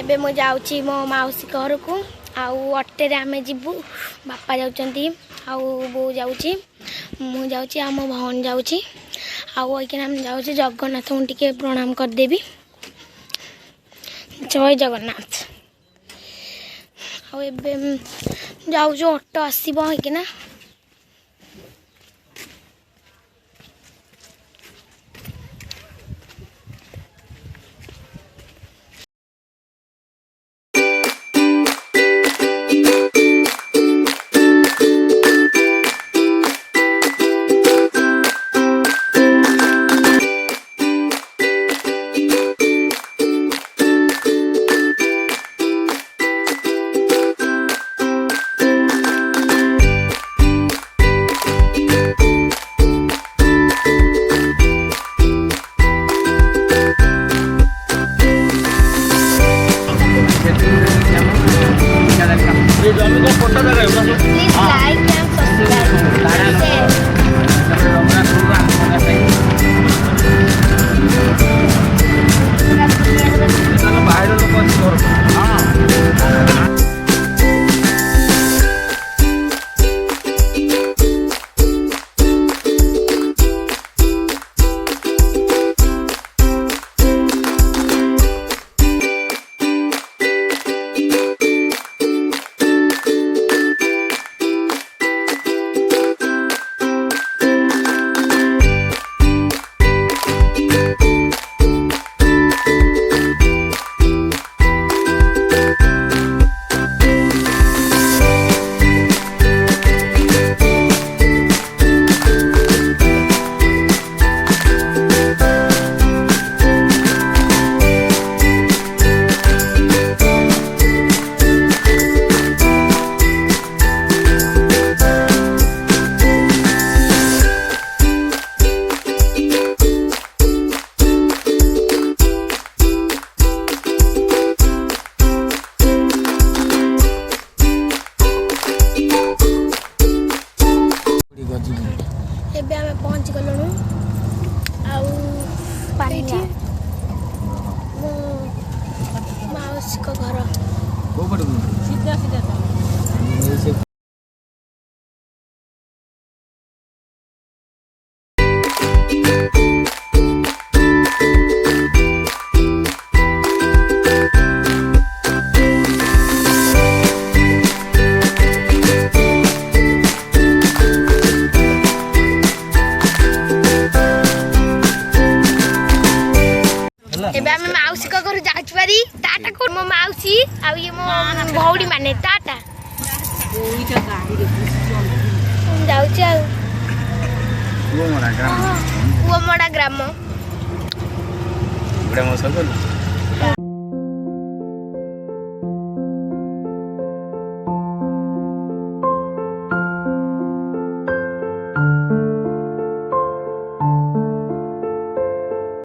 एबे मो जाउची मो माउसी घर को आउ अटे रे आमे जिबू बापा जाउचंती आउ बो जाउची मु जाउची आ मो भौन जाउची आउ एके हम जाउची जगन्नाथ को टिके प्रणाम कर देबी। जय जगन्नाथ। आउ एबे जाउचो ऑटो आसीबो है कि ना एबे हमें पहुंच गलु आउ पानी मो माउसी को घर सीधा सीधा एबे हम माउसी को घर जाच पारी टाटा को मो माउसी आ ये मो भौडी माने टाटा ओइटा गाडी रे हम जाउची आ वो मोड़ा ग्राम बड़ा मो सकल